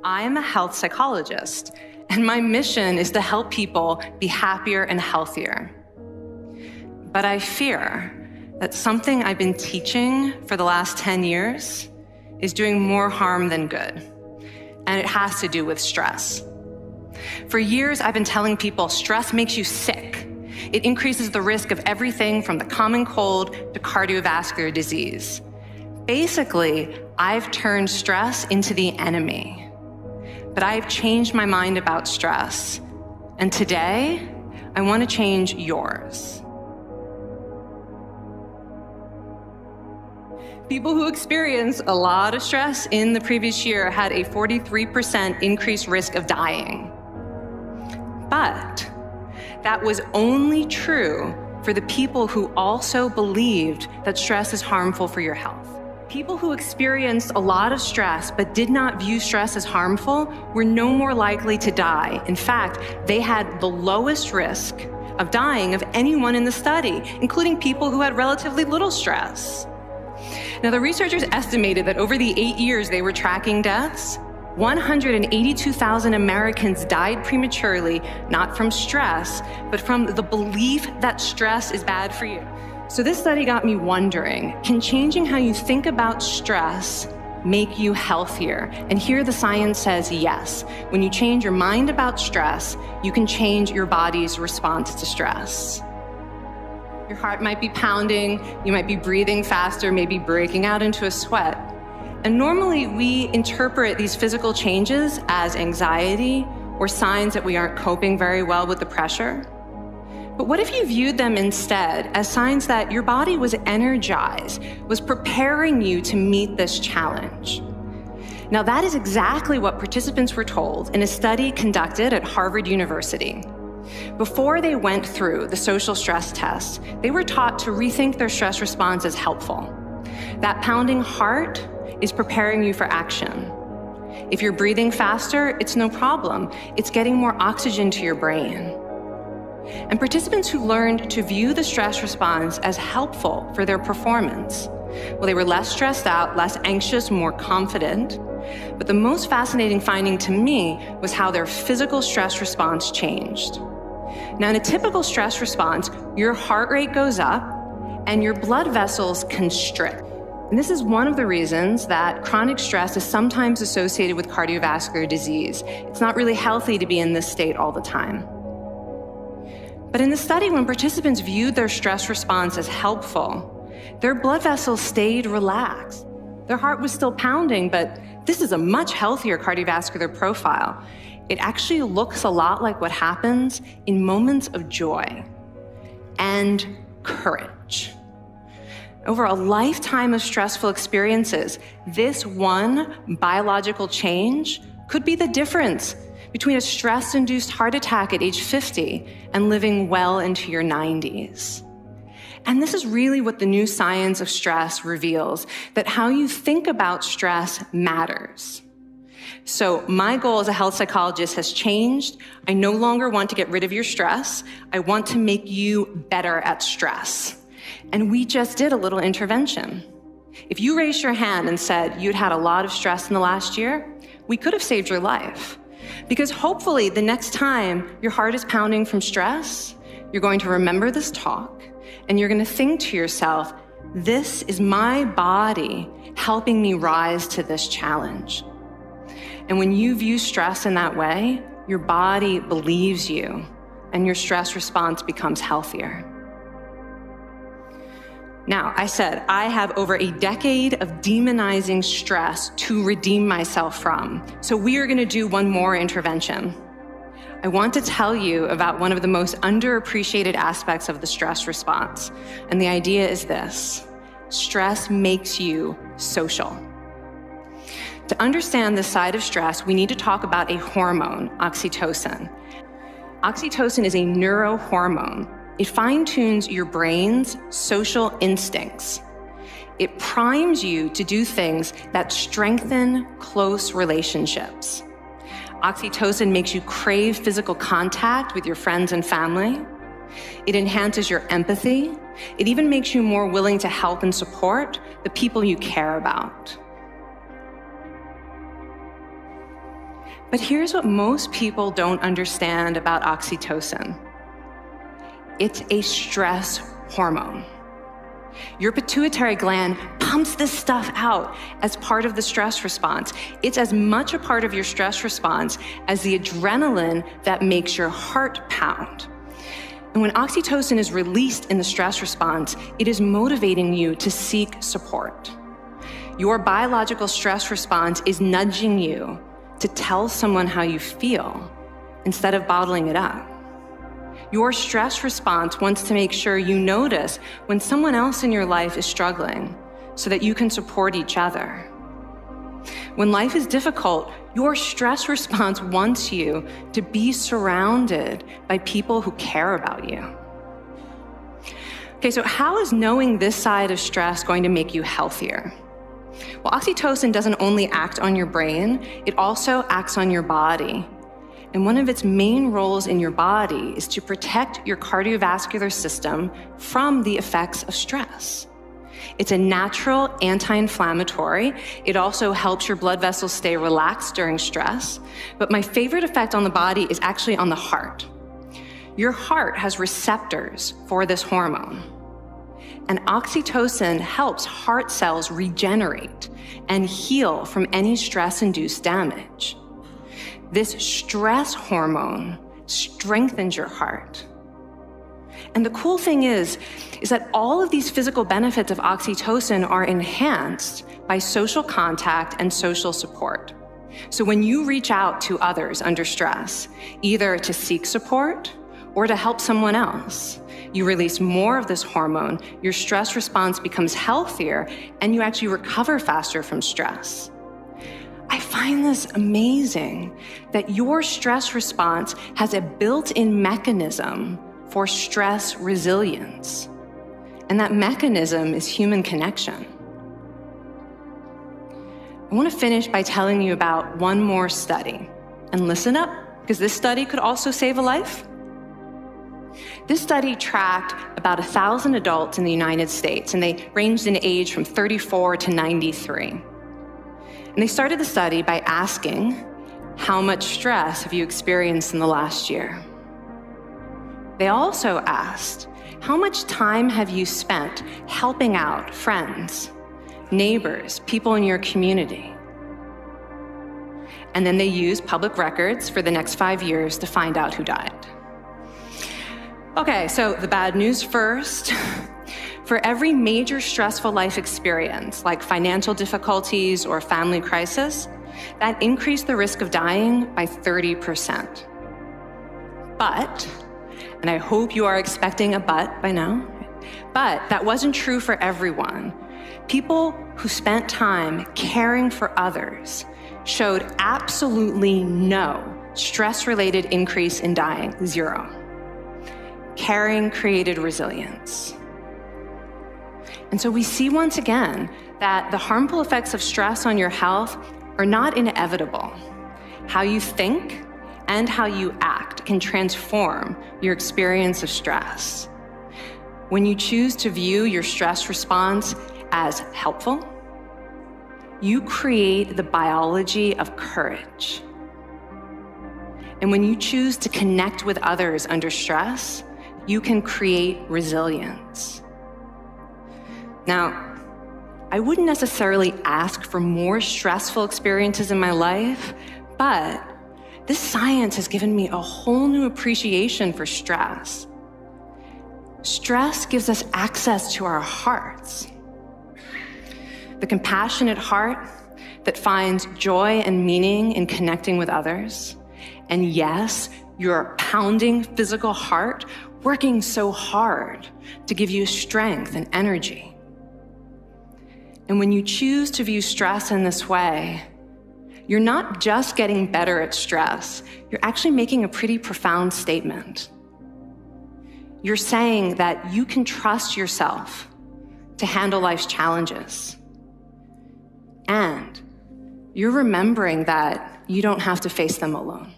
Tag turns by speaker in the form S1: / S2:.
S1: I am a health psychologist, and my mission is to help people be happier and healthier. But I fear that something I've been teaching for the last 10 years is doing more harm than good, and it has to do with stress. For years, I've been telling people stress makes you sick. It increases the risk of everything from the common cold to cardiovascular disease. Basically, I've turned stress into the enemy. But I've changed my mind about stress, and today, I want to change yours. People who experienced a lot of stress in the previous year had a 43% increased risk of dying. But that was only true for the people who also believed that stress is harmful for your health. People who experienced a lot of stress but did not view stress as harmful were no more likely to die. In fact, they had the lowest risk of dying of anyone in the study, including people who had relatively little stress. Now, the researchers estimated that over the 8 years they were tracking deaths, 182,000 Americans died prematurely, not from stress, but from the belief that stress is bad for you. So this study got me wondering, can changing how you think about stress make you healthier? And here the science says yes. When you change your mind about stress, you can change your body's response to stress. Your heart might be pounding, you might be breathing faster, maybe breaking out into a sweat. And normally we interpret these physical changes as anxiety or signs that we aren't coping very well with the pressure. But what if you viewed them instead as signs that your body was energized, was preparing you to meet this challenge? Now, that is exactly what participants were told in a study conducted at Harvard University. Before they went through the social stress test, they were taught to rethink their stress response as helpful. That pounding heart is preparing you for action. If you're breathing faster, it's no problem. It's getting more oxygen to your brain. And participants who learned to view the stress response as helpful for their performance, well, they were less stressed out, less anxious, more confident. But the most fascinating finding to me was how their physical stress response changed. Now, in a typical stress response, your heart rate goes up and your blood vessels constrict. And this is one of the reasons that chronic stress is sometimes associated with cardiovascular disease. It's not really healthy to be in this state all the time. But in the study, when participants viewed their stress response as helpful, their blood vessels stayed relaxed. Their heart was still pounding, but this is a much healthier cardiovascular profile. It actually looks a lot like what happens in moments of joy and courage. Over a lifetime of stressful experiences, this one biological change could be the difference between a stress-induced heart attack at age 50 and living well into your 90s. And this is really what the new science of stress reveals, that how you think about stress matters. So my goal as a health psychologist has changed. I no longer want to get rid of your stress. I want to make you better at stress. And we just did a little intervention. If you raised your hand and said you'd had a lot of stress in the last year, we could have saved your life. Because hopefully the next time your heart is pounding from stress, you're going to remember this talk and you're going to think to yourself, this is my body helping me rise to this challenge. And when you view stress in that way, your body believes you and your stress response becomes healthier. Now, I said I have over a decade of demonizing stress to redeem myself from. So we are going to do one more intervention. I want to tell you about one of the most underappreciated aspects of the stress response. And the idea is this: stress makes you social. To understand this side of stress, we need to talk about a hormone, oxytocin. Oxytocin is a neurohormone. It fine-tunes your brain's social instincts. It primes you to do things that strengthen close relationships. Oxytocin makes you crave physical contact with your friends and family. It enhances your empathy. It even makes you more willing to help and support the people you care about. But here's what most people don't understand about oxytocin. It's a stress hormone. Your pituitary gland pumps this stuff out as part of the stress response. It's as much a part of your stress response as the adrenaline that makes your heart pound. And when oxytocin is released in the stress response, it is motivating you to seek support. Your biological stress response is nudging you to tell someone how you feel instead of bottling it up. Your stress response wants to make sure you notice when someone else in your life is struggling so that you can support each other. When life is difficult, your stress response wants you to be surrounded by people who care about you. Okay, so how is knowing this side of stress going to make you healthier? Well, oxytocin doesn't only act on your brain, it also acts on your body. And one of its main roles in your body is to protect your cardiovascular system from the effects of stress. It's a natural anti-inflammatory. It also helps your blood vessels stay relaxed during stress. But my favorite effect on the body is actually on the heart. Your heart has receptors for this hormone. And oxytocin helps heart cells regenerate and heal from any stress-induced damage. This stress hormone strengthens your heart. And the cool thing is that all of these physical benefits of oxytocin are enhanced by social contact and social support. So when you reach out to others under stress, either to seek support or to help someone else, you release more of this hormone, your stress response becomes healthier, and you actually recover faster from stress. I find this amazing that your stress response has a built-in mechanism for stress resilience. And that mechanism is human connection. I want to finish by telling you about one more study. And listen up, because this study could also save a life. This study tracked about 1,000 adults in the United States, and they ranged in age from 34 to 93. And they started the study by asking, how much stress have you experienced in the last year? They also asked, how much time have you spent helping out friends, neighbors, people in your community? And then they used public records for the next 5 years to find out who died. Okay, so the bad news first. For every major stressful life experience, like financial difficulties or family crisis, that increased the risk of dying by 30%. But, and I hope you are expecting a but by now, but that wasn't true for everyone. People who spent time caring for others showed absolutely no stress-related increase in dying, 0. Caring created resilience. And so we see once again that the harmful effects of stress on your health are not inevitable. How you think and how you act can transform your experience of stress. When you choose to view your stress response as helpful, you create the biology of courage. And when you choose to connect with others under stress, you can create resilience. Now, I wouldn't necessarily ask for more stressful experiences in my life, but this science has given me a whole new appreciation for stress. Stress gives us access to our hearts. The compassionate heart that finds joy and meaning in connecting with others. And yes, your pounding physical heart working so hard to give you strength and energy. And when you choose to view stress in this way, you're not just getting better at stress, you're actually making a pretty profound statement. You're saying that you can trust yourself to handle life's challenges. And you're remembering that you don't have to face them alone.